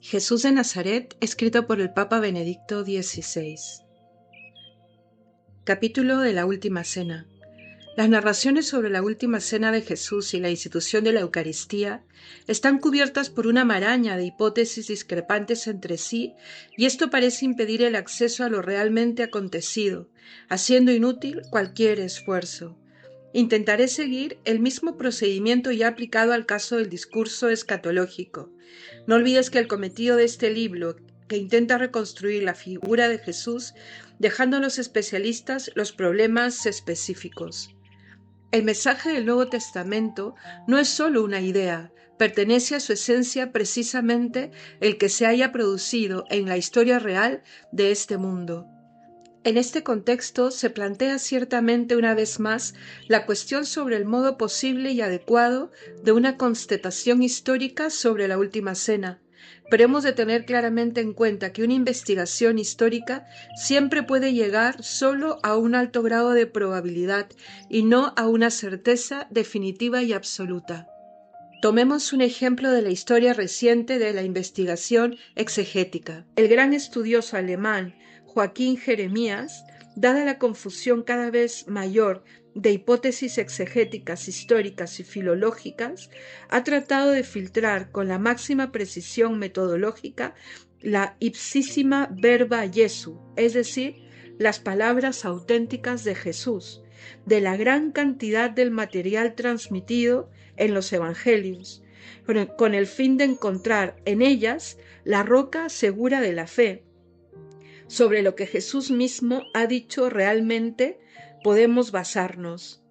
Jesús de Nazaret, escrito por el Papa Benedicto XVI. Capítulo de la Última Cena. Las narraciones sobre la Última Cena de Jesús y la institución de la Eucaristía están cubiertas por una maraña de hipótesis discrepantes entre sí, y esto parece impedir el acceso a lo realmente acontecido, haciendo inútil cualquier esfuerzo. Intentaré seguir el mismo procedimiento ya aplicado al caso del discurso escatológico. No olvides que el cometido de este libro, que intenta reconstruir la figura de Jesús, dejando a los especialistas los problemas específicos. El mensaje del Nuevo Testamento no es solo una idea, pertenece a su esencia precisamente el que se haya producido en la historia real de este mundo. En este contexto se plantea ciertamente una vez más la cuestión sobre el modo posible y adecuado de una constatación histórica sobre la Última Cena, pero hemos de tener claramente en cuenta que una investigación histórica siempre puede llegar solo a un alto grado de probabilidad y no a una certeza definitiva y absoluta. Tomemos un ejemplo de la historia reciente de la investigación exegética. El gran estudioso alemán Joaquín Jeremías, dada la confusión cada vez mayor de hipótesis exegéticas, históricas y filológicas, ha tratado de filtrar con la máxima precisión metodológica la ipsísima verba Jesu, es decir, las palabras auténticas de Jesús, de la gran cantidad del material transmitido en los evangelios, con el fin de encontrar en ellas la roca segura de la fe. Sobre lo que Jesús mismo ha dicho realmente podemos basarnos.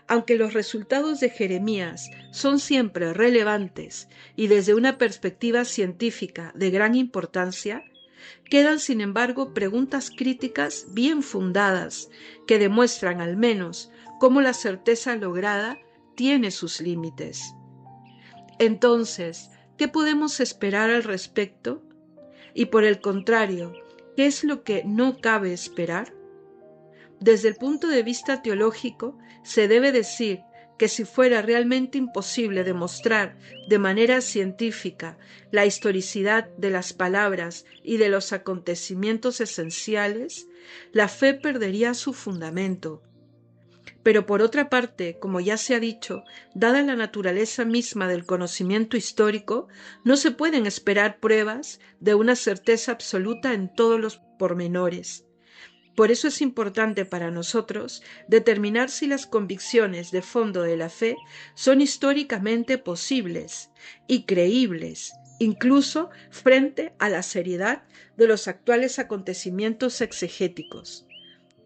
Aunque los resultados de Jeremías son siempre relevantes y desde una perspectiva científica de gran importancia, quedan sin embargo preguntas críticas bien fundadas que demuestran al menos cómo la certeza lograda tiene sus límites. Entonces, ¿qué podemos esperar al respecto? Y por el contrario, ¿qué es lo que no cabe esperar? Desde el punto de vista teológico, se debe decir que si fuera realmente imposible demostrar de manera científica la historicidad de las palabras y de los acontecimientos esenciales, la fe perdería su fundamento. Pero por otra parte, como ya se ha dicho, dada la naturaleza misma del conocimiento histórico, no se pueden esperar pruebas de una certeza absoluta en todos los pormenores. Por eso es importante para nosotros determinar si las convicciones de fondo de la fe son históricamente posibles y creíbles, incluso frente a la seriedad de los actuales acontecimientos exegéticos.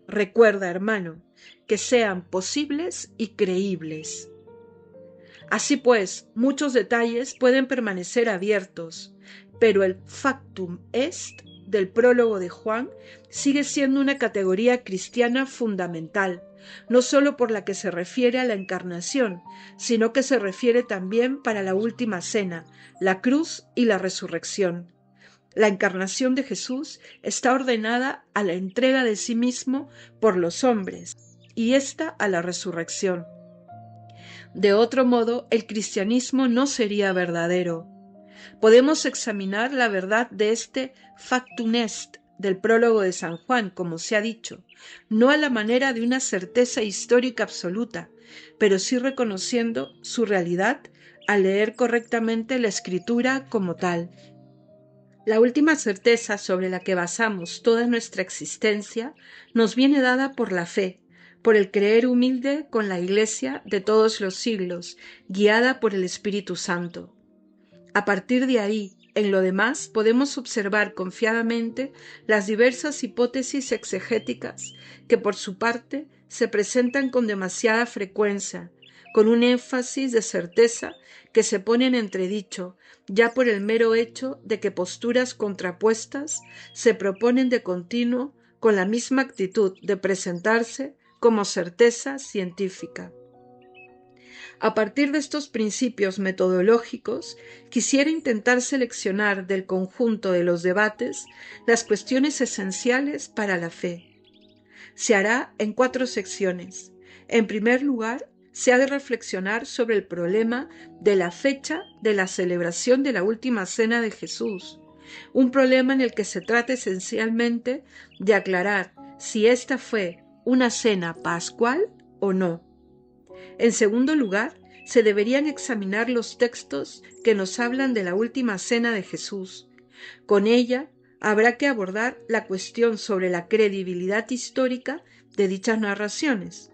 Recuerda, hermano, que sean posibles y creíbles. Así pues, muchos detalles pueden permanecer abiertos, pero el factum est del prólogo de Juan sigue siendo una categoría cristiana fundamental, no solo por la que se refiere a la encarnación, sino que se refiere también para la última cena, la cruz y la resurrección. La encarnación de Jesús está ordenada a la entrega de sí mismo por los hombres, y ésta a la resurrección. De otro modo, el cristianismo no sería verdadero. Podemos examinar la verdad de este factum est del prólogo de San Juan, como se ha dicho, no a la manera de una certeza histórica absoluta, pero sí reconociendo su realidad al leer correctamente la Escritura como tal. La última certeza sobre la que basamos toda nuestra existencia nos viene dada por la fe, por el creer humilde con la Iglesia de todos los siglos, guiada por el Espíritu Santo. A partir de ahí, en lo demás, podemos observar confiadamente las diversas hipótesis exegéticas que por su parte se presentan con demasiada frecuencia, con un énfasis de certeza que se pone en entredicho, ya por el mero hecho de que posturas contrapuestas se proponen de continuo con la misma actitud de presentarse como certeza científica. A partir de estos principios metodológicos, quisiera intentar seleccionar del conjunto de los debates las cuestiones esenciales para la fe. Se hará en 4 secciones. En primer lugar, se ha de reflexionar sobre el problema de la fecha de la celebración de la última cena de Jesús, un problema en el que se trata esencialmente de aclarar si esta fue una cena pascual o no. En segundo lugar, se deberían examinar los textos que nos hablan de la última cena de Jesús. Con ella habrá que abordar la cuestión sobre la credibilidad histórica de dichas narraciones.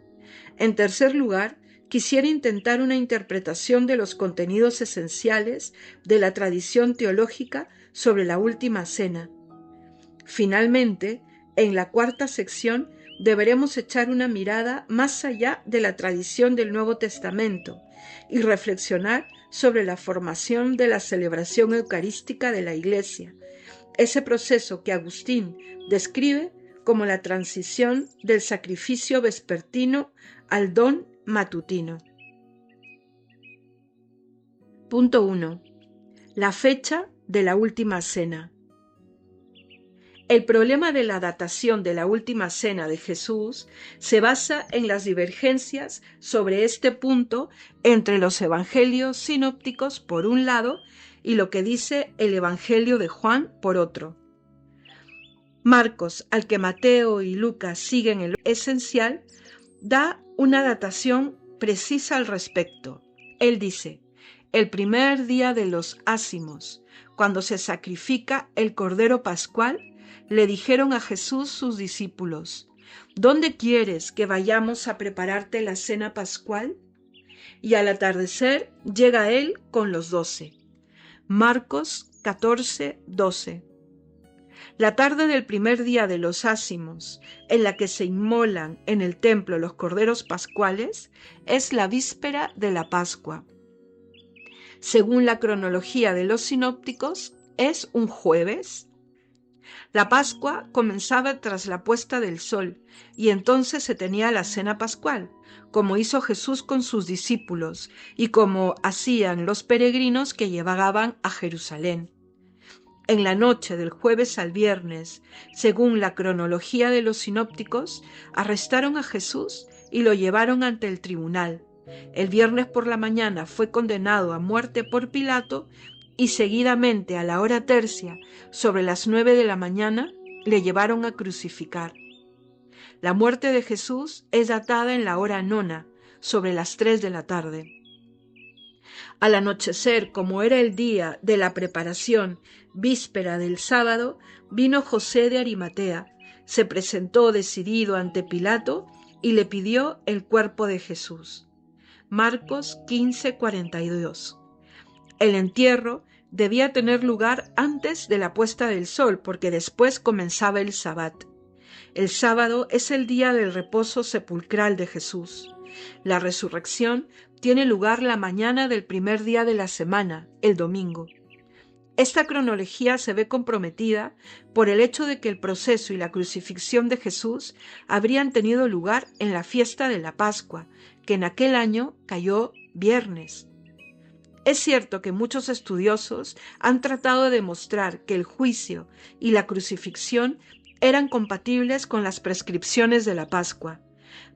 En tercer lugar, quisiera intentar una interpretación de los contenidos esenciales de la tradición teológica sobre la última cena. Finalmente, en la cuarta sección deberemos echar una mirada más allá de la tradición del Nuevo Testamento y reflexionar sobre la formación de la celebración eucarística de la Iglesia, ese proceso que Agustín describe como la transición del sacrificio vespertino al don matutino. Punto 1. La fecha de la última cena. El problema de la datación de la última cena de Jesús se basa en las divergencias sobre este punto entre los evangelios sinópticos por un lado y lo que dice el Evangelio de Juan por otro. Marcos, al que Mateo y Lucas siguen el esencial, da una datación precisa al respecto. Él dice: el primer día de los ácimos, cuando se sacrifica el Cordero Pascual, le dijeron a Jesús sus discípulos: ¿dónde quieres que vayamos a prepararte la cena pascual? Y al atardecer llega él con los 12. Marcos 14:12. La tarde del primer día de los ácimos, en la que se inmolan en el templo los corderos pascuales, es la víspera de la Pascua. Según la cronología de los sinópticos, es un jueves. La Pascua comenzaba tras la puesta del sol, y entonces se tenía la cena pascual, como hizo Jesús con sus discípulos y como hacían los peregrinos que llegaban a Jerusalén. En la noche del jueves al viernes, según la cronología de los sinópticos, arrestaron a Jesús y lo llevaron ante el tribunal. El viernes por la mañana fue condenado a muerte por Pilato y seguidamente a la hora tercia, sobre las 9 de la mañana, le llevaron a crucificar. La muerte de Jesús es datada en la hora nona, sobre las 3 de la tarde. Al anochecer, como era el día de la preparación, víspera del sábado, vino José de Arimatea, se presentó decidido ante Pilato y le pidió el cuerpo de Jesús. Marcos 15:42. El entierro debía tener lugar antes de la puesta del sol, porque después comenzaba el Sabbat. El sábado es el día del reposo sepulcral de Jesús. La resurrección tiene lugar la mañana del primer día de la semana, el domingo. Esta cronología se ve comprometida por el hecho de que el proceso y la crucifixión de Jesús habrían tenido lugar en la fiesta de la Pascua, que en aquel año cayó viernes. Es cierto que muchos estudiosos han tratado de demostrar que el juicio y la crucifixión eran compatibles con las prescripciones de la Pascua,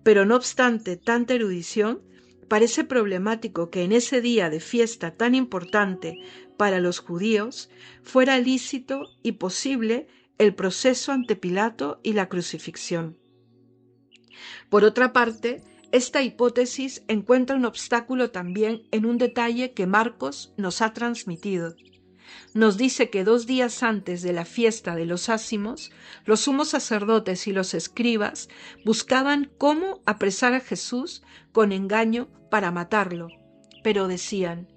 pero no obstante tanta erudición, parece problemático que en ese día de fiesta tan importante para los judíos fuera lícito y posible el proceso ante Pilato y la crucifixión. Por otra parte, esta hipótesis encuentra un obstáculo también en un detalle que Marcos nos ha transmitido. Nos dice que 2 días antes de la fiesta de los ácimos, los sumos sacerdotes y los escribas buscaban cómo apresar a Jesús con engaño para matarlo, pero decían: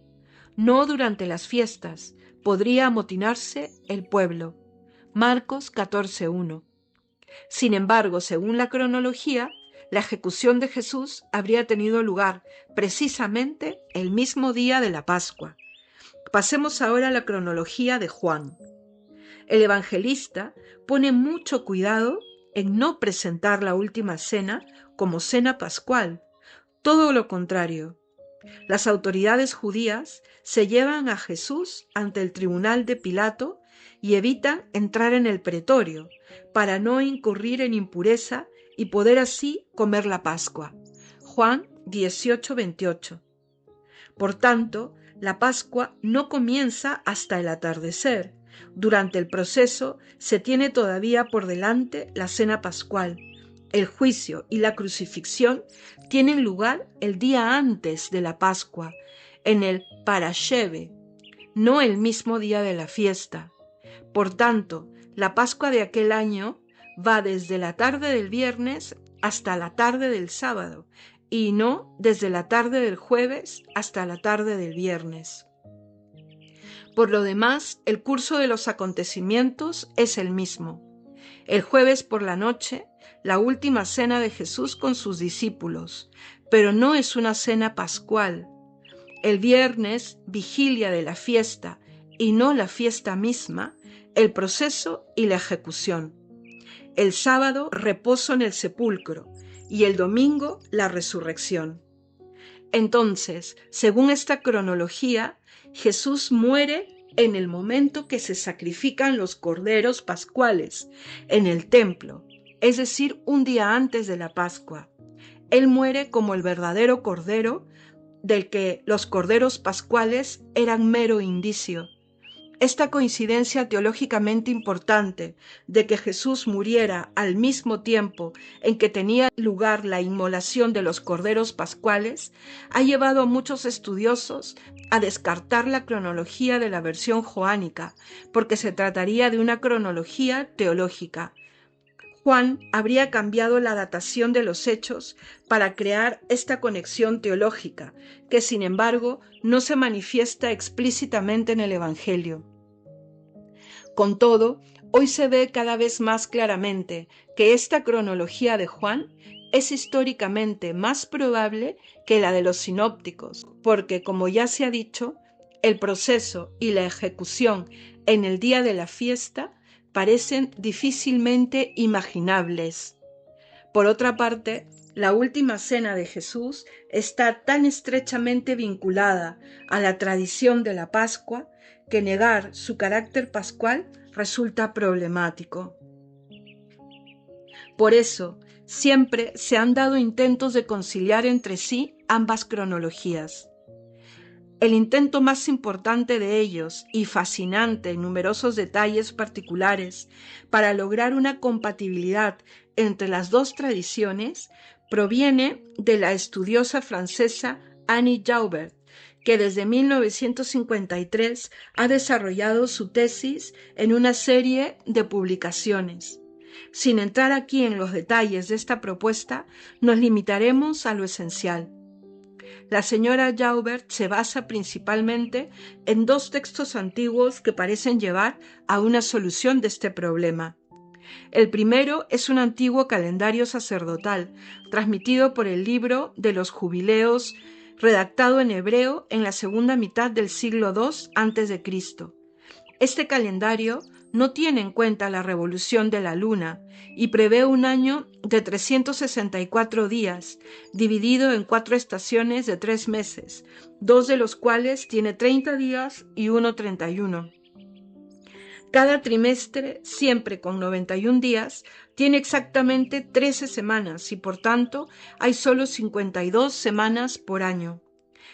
no durante las fiestas, podría amotinarse el pueblo. Marcos 14:1. Sin embargo, según la cronología, la ejecución de Jesús habría tenido lugar precisamente el mismo día de la Pascua. Pasemos ahora a la cronología de Juan. El evangelista pone mucho cuidado en no presentar la última cena como cena pascual, todo lo contrario. Las autoridades judías se llevan a Jesús ante el tribunal de Pilato y evitan entrar en el pretorio para no incurrir en impureza y poder así comer la Pascua. Juan 18:28. Por tanto, la Pascua no comienza hasta el atardecer. Durante el proceso se tiene todavía por delante la cena pascual. El juicio y la crucifixión tienen lugar el día antes de la Pascua, en el Parasheve, no el mismo día de la fiesta. Por tanto, la Pascua de aquel año va desde la tarde del viernes hasta la tarde del sábado, y no desde la tarde del jueves hasta la tarde del viernes. Por lo demás, el curso de los acontecimientos es el mismo. El jueves por la noche, la última cena de Jesús con sus discípulos, pero no es una cena pascual. El viernes, vigilia de la fiesta, y no la fiesta misma, el proceso y la ejecución. El sábado, reposo en el sepulcro, y el domingo, la resurrección. Entonces, según esta cronología, Jesús muere en el momento que se sacrifican los corderos pascuales en el templo, es decir, un día antes de la Pascua. Él muere como el verdadero cordero, del que los corderos pascuales eran mero indicio. Esta coincidencia teológicamente importante de que Jesús muriera al mismo tiempo en que tenía lugar la inmolación de los corderos pascuales ha llevado a muchos estudiosos a descartar la cronología de la versión joánica, porque se trataría de una cronología teológica. Juan habría cambiado la datación de los hechos para crear esta conexión teológica, que sin embargo no se manifiesta explícitamente en el Evangelio. Con todo, hoy se ve cada vez más claramente que esta cronología de Juan es históricamente más probable que la de los sinópticos, porque, como ya se ha dicho, el proceso y la ejecución en el día de la fiesta parecen difícilmente imaginables. Por otra parte, la última cena de Jesús está tan estrechamente vinculada a la tradición de la Pascua que negar su carácter pascual resulta problemático. Por eso, siempre se han dado intentos de conciliar entre sí ambas cronologías. El intento más importante de ellos, y fascinante en numerosos detalles particulares, para lograr una compatibilidad entre las dos tradiciones, proviene de la estudiosa francesa Annie Joubert, que desde 1953 ha desarrollado su tesis en una serie de publicaciones. Sin entrar aquí en los detalles de esta propuesta, nos limitaremos a lo esencial. La señora Joubert se basa principalmente en dos textos antiguos que parecen llevar a una solución de este problema. El primero es un antiguo calendario sacerdotal, transmitido por el libro de los Jubileos, redactado en hebreo en la segunda mitad del siglo II a.C. Este calendario no tiene en cuenta la revolución de la luna y prevé un año de 364 días, dividido en 4 estaciones de 3 meses, 2 de los cuales tiene 30 días y uno 31. Cada trimestre, siempre con 91 días, tiene exactamente 13 semanas y por tanto hay solo 52 semanas por año.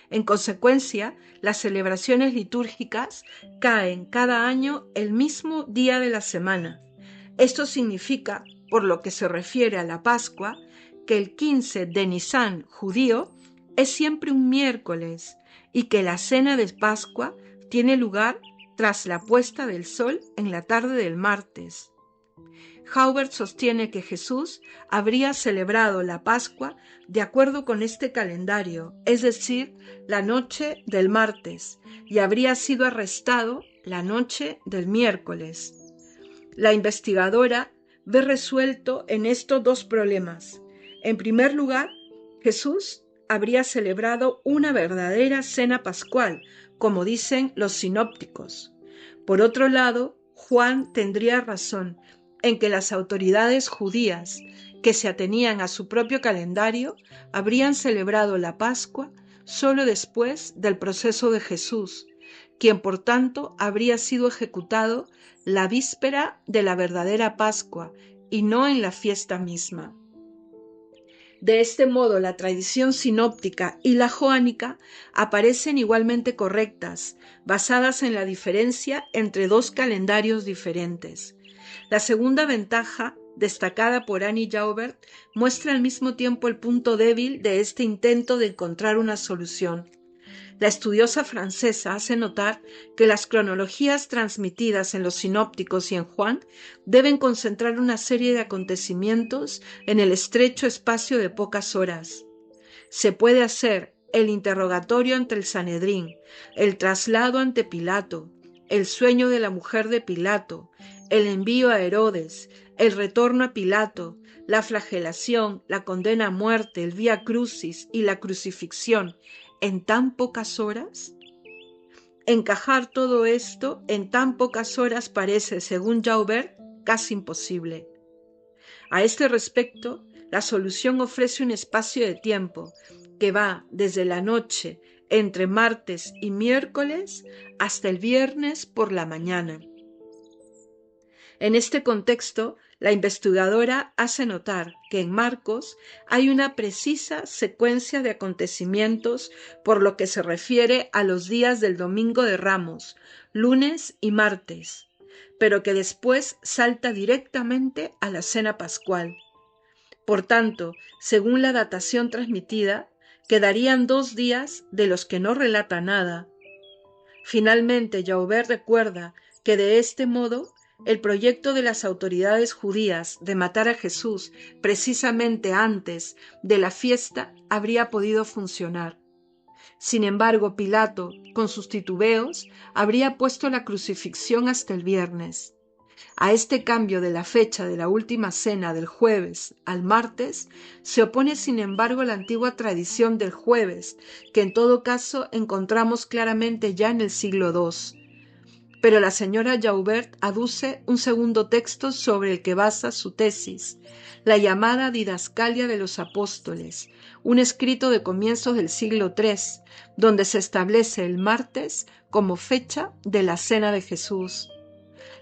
En consecuencia, las celebraciones litúrgicas caen cada año el mismo día de la semana. Esto significa, por lo que se refiere a la Pascua, que el 15 de Nisán judío es siempre un miércoles y que la cena de Pascua tiene lugar tras la puesta del sol en la tarde del martes. Joubert sostiene que Jesús habría celebrado la Pascua de acuerdo con este calendario, es decir, la noche del martes, y habría sido arrestado la noche del miércoles. La investigadora ve resuelto en esto dos problemas. En primer lugar, Jesús habría celebrado una verdadera cena pascual, como dicen los sinópticos. Por otro lado, Juan tendría razón en que las autoridades judías, que se atenían a su propio calendario, habrían celebrado la Pascua solo después del proceso de Jesús, quien por tanto habría sido ejecutado la víspera de la verdadera Pascua y no en la fiesta misma. De este modo, la tradición sinóptica y la joánica aparecen igualmente correctas, basadas en la diferencia entre dos calendarios diferentes. La segunda ventaja, destacada por Annie Joubert, muestra al mismo tiempo el punto débil de este intento de encontrar una solución. La estudiosa francesa hace notar que las cronologías transmitidas en los sinópticos y en Juan deben concentrar una serie de acontecimientos en el estrecho espacio de pocas horas. Se puede hacer el interrogatorio ante el Sanedrín, el traslado ante Pilato, el sueño de la mujer de Pilato, el envío a Herodes, el retorno a Pilato, la flagelación, la condena a muerte, el vía crucis y la crucifixión en tan pocas horas. Encajar todo esto en tan pocas horas parece, según Joubert, casi imposible. A este respecto, la solución ofrece un espacio de tiempo que va desde la noche entre martes y miércoles hasta el viernes por la mañana. En este contexto, la investigadora hace notar que en Marcos hay una precisa secuencia de acontecimientos por lo que se refiere a los días del Domingo de Ramos, lunes y martes, pero que después salta directamente a la cena pascual. Por tanto, según la datación transmitida, quedarían 2 días de los que no relata nada. Finalmente, Joubert recuerda que de este modo el proyecto de las autoridades judías de matar a Jesús precisamente antes de la fiesta habría podido funcionar. Sin embargo, Pilato, con sus titubeos, habría puesto la crucifixión hasta el viernes. A este cambio de la fecha de la última cena del jueves al martes se opone sin embargo la antigua tradición del jueves, que en todo caso encontramos claramente ya en el siglo II. Pero la señora Joubert aduce un segundo texto sobre el que basa su tesis, la llamada Didascalia de los Apóstoles, un escrito de comienzos del siglo III, donde se establece el martes como fecha de la cena de Jesús.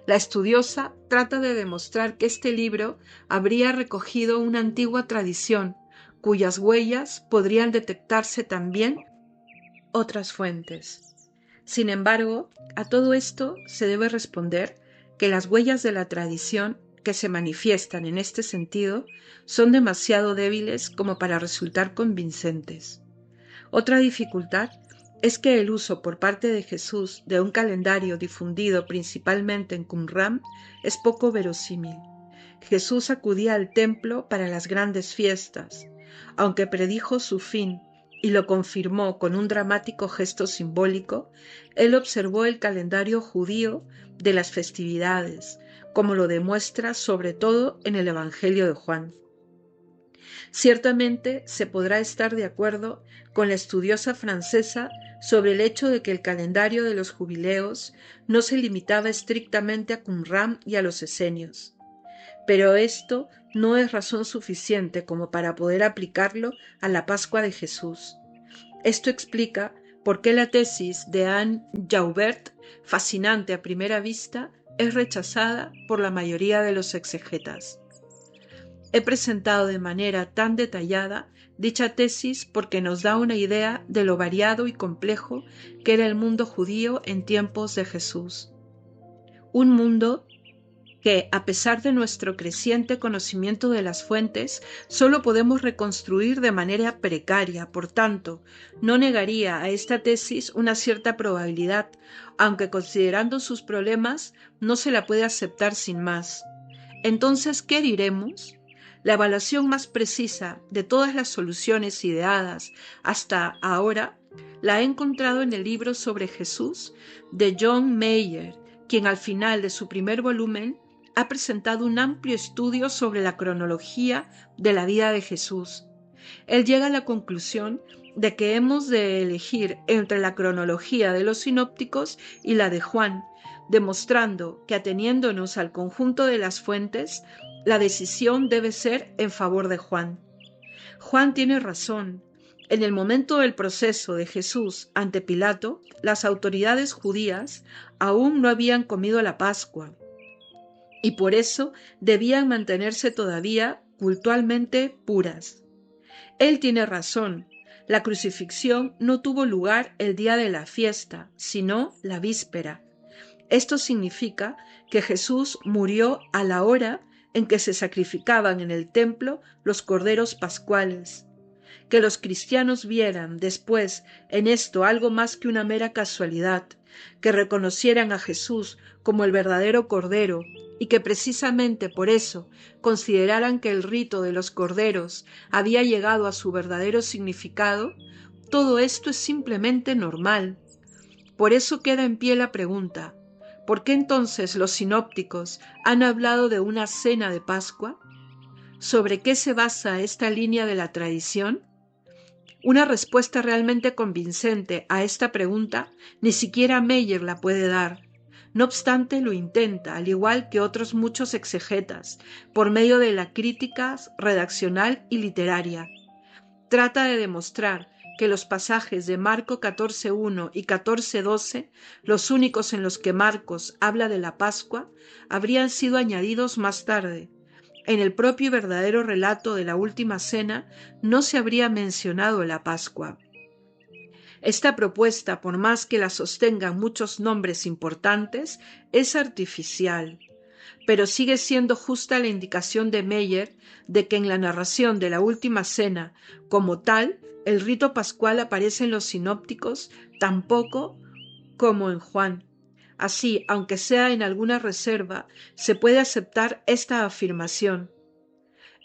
La estudiosa trata de demostrar que este libro habría recogido una antigua tradición, cuyas huellas podrían detectarse también otras fuentes. Sin embargo, a todo esto se debe responder que las huellas de la tradición que se manifiestan en este sentido son demasiado débiles como para resultar convincentes. Otra dificultad es que el uso por parte de Jesús de un calendario difundido principalmente en Qumran es poco verosímil. Jesús acudía al templo para las grandes fiestas, aunque predijo su fin y lo confirmó con un dramático gesto simbólico, él observó el calendario judío de las festividades, como lo demuestra sobre todo en el Evangelio de Juan. Ciertamente se podrá estar de acuerdo con la estudiosa francesa sobre el hecho de que el calendario de los jubileos no se limitaba estrictamente a Qumran y a los esenios. Pero esto no es razón suficiente como para poder aplicarlo a la Pascua de Jesús. Esto explica por qué la tesis de Anne Joubert, fascinante a primera vista, es rechazada por la mayoría de los exegetas. He presentado de manera tan detallada dicha tesis porque nos da una idea de lo variado y complejo que era el mundo judío en tiempos de Jesús. Un mundo que, a pesar de nuestro creciente conocimiento de las fuentes, solo podemos reconstruir de manera precaria. Por tanto, no negaría a esta tesis una cierta probabilidad, aunque considerando sus problemas no se la puede aceptar sin más. Entonces, ¿qué diremos? La evaluación más precisa de todas las soluciones ideadas hasta ahora la he encontrado en el libro sobre Jesús de John Mayer, quien al final de su primer volumen ha presentado un amplio estudio sobre la cronología de la vida de Jesús. Él llega a la conclusión de que hemos de elegir entre la cronología de los sinópticos y la de Juan, demostrando que ateniéndonos al conjunto de las fuentes, la decisión debe ser en favor de Juan. Juan tiene razón. En el momento del proceso de Jesús ante Pilato, las autoridades judías aún no habían comido la Pascua y por eso debían mantenerse todavía cultualmente puras. Él tiene razón. La crucifixión no tuvo lugar el día de la fiesta, sino la víspera. Esto significa que Jesús murió a la hora en que se sacrificaban en el templo los corderos pascuales. Que los cristianos vieran después en esto algo más que una mera casualidad, que reconocieran a Jesús como el verdadero Cordero y que precisamente por eso consideraran que el rito de los corderos había llegado a su verdadero significado, todo esto es simplemente normal. Por eso queda en pie la pregunta: ¿por qué entonces los sinópticos han hablado de una cena de Pascua? ¿Sobre qué se basa esta línea de la tradición? Una respuesta realmente convincente a esta pregunta ni siquiera Meyer la puede dar. No obstante, lo intenta, al igual que otros muchos exegetas, por medio de la crítica redaccional y literaria. Trata de demostrar que los pasajes de Marco 14:1 y 14:12, los únicos en los que Marcos habla de la Pascua, habrían sido añadidos más tarde. En el propio y verdadero relato de la última cena no se habría mencionado la Pascua. Esta propuesta, por más que la sostengan muchos nombres importantes, es artificial, pero sigue siendo justa la indicación de Meyer de que en la narración de la última cena, como tal, el rito pascual aparece en los sinópticos tan poco como en Juan. Así, aunque sea en alguna reserva, se puede aceptar esta afirmación.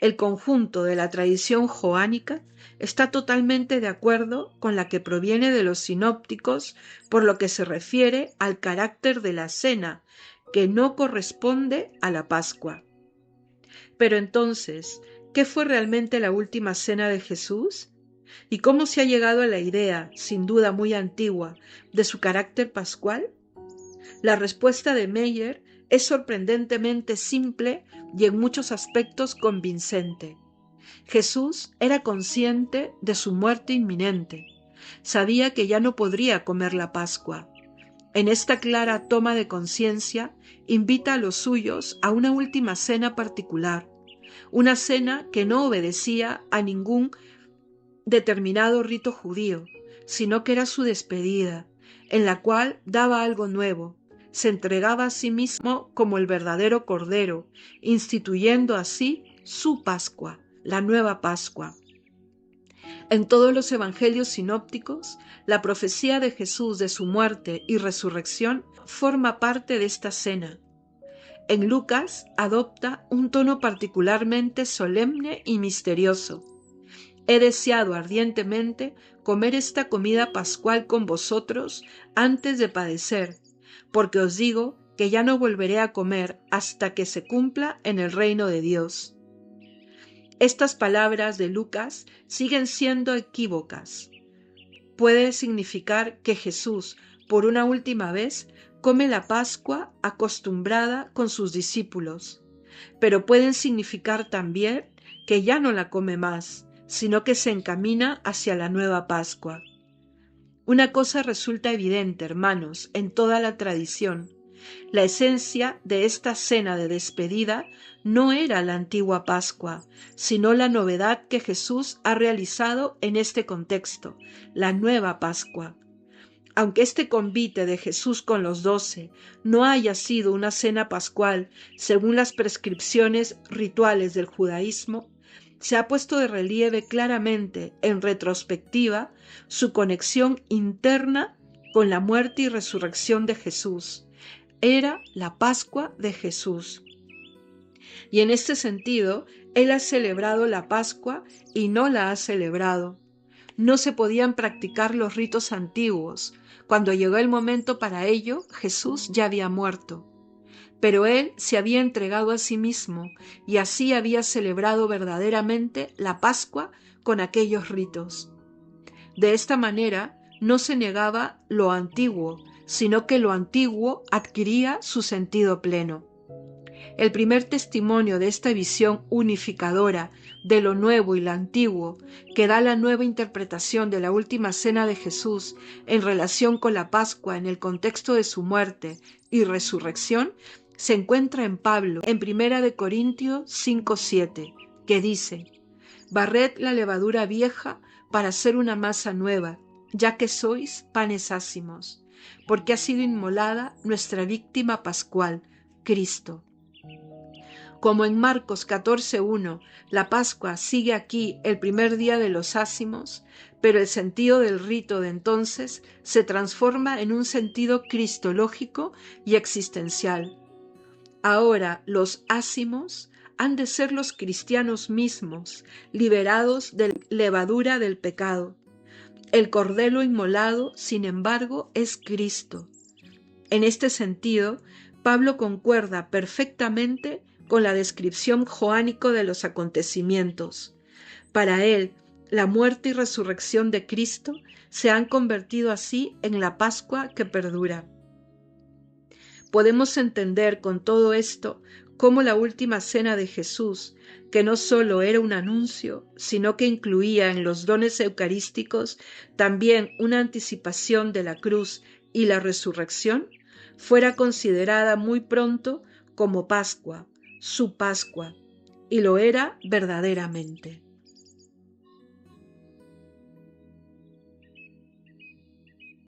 El conjunto de la tradición joánica está totalmente de acuerdo con la que proviene de los sinópticos por lo que se refiere al carácter de la cena, que no corresponde a la Pascua. Pero entonces, ¿qué fue realmente la última cena de Jesús? ¿Y cómo se ha llegado a la idea, sin duda muy antigua, de su carácter pascual? La respuesta de Meyer es sorprendentemente simple y en muchos aspectos convincente. Jesús era consciente de su muerte inminente. Sabía que ya no podría comer la Pascua. En esta clara toma de conciencia, invita a los suyos a una última cena particular, una cena que no obedecía a ningún determinado rito judío, sino que era su despedida, en la cual daba algo nuevo, se entregaba a sí mismo como el verdadero Cordero, instituyendo así su Pascua, la nueva Pascua. En todos los evangelios sinópticos, la profecía de Jesús de su muerte y resurrección forma parte de esta cena. En Lucas adopta un tono particularmente solemne y misterioso. He deseado ardientemente comer esta comida pascual con vosotros antes de padecer, porque os digo que ya no volveré a comer hasta que se cumpla en el reino de Dios. Estas palabras de Lucas siguen siendo equívocas. Puede significar que Jesús, por una última vez, come la Pascua acostumbrada con sus discípulos, pero pueden significar también que ya no la come más, sino que se encamina hacia la nueva Pascua. Una cosa resulta evidente, hermanos, en toda la tradición. La esencia de esta cena de despedida no era la antigua Pascua, sino la novedad que Jesús ha realizado en este contexto, la nueva Pascua. Aunque este convite de Jesús con los 12 no haya sido una cena pascual según las prescripciones rituales del judaísmo, se ha puesto de relieve claramente, en retrospectiva, su conexión interna con la muerte y resurrección de Jesús. Era la Pascua de Jesús. Y en este sentido, Él ha celebrado la Pascua y no la ha celebrado. No se podían practicar los ritos antiguos. Cuando llegó el momento para ello, Jesús ya había muerto. Pero Él se había entregado a sí mismo y así había celebrado verdaderamente la Pascua con aquellos ritos. De esta manera no se negaba lo antiguo, sino que lo antiguo adquiría su sentido pleno. El primer testimonio de esta visión unificadora de lo nuevo y lo antiguo que da la nueva interpretación de la última cena de Jesús en relación con la Pascua en el contexto de su muerte y resurrección se encuentra en Pablo en 1 Corintios 5:7, que dice: barred la levadura vieja para hacer una masa nueva, ya que sois panes ácimos, porque ha sido inmolada nuestra víctima pascual, Cristo. Como en Marcos 14:1, la Pascua sigue aquí el primer día de los ácimos, pero el sentido del rito de entonces se transforma en un sentido cristológico y existencial. Ahora los ácimos han de ser los cristianos mismos, liberados de la levadura del pecado. El cordero inmolado, sin embargo, es Cristo. En este sentido, Pablo concuerda perfectamente con la descripción joánico de los acontecimientos. Para él, la muerte y resurrección de Cristo se han convertido así en la Pascua que perdura. Podemos entender con todo esto cómo la última cena de Jesús, que no solo era un anuncio, sino que incluía en los dones eucarísticos también una anticipación de la cruz y la resurrección, fuera considerada muy pronto como Pascua, su Pascua, y lo era verdaderamente.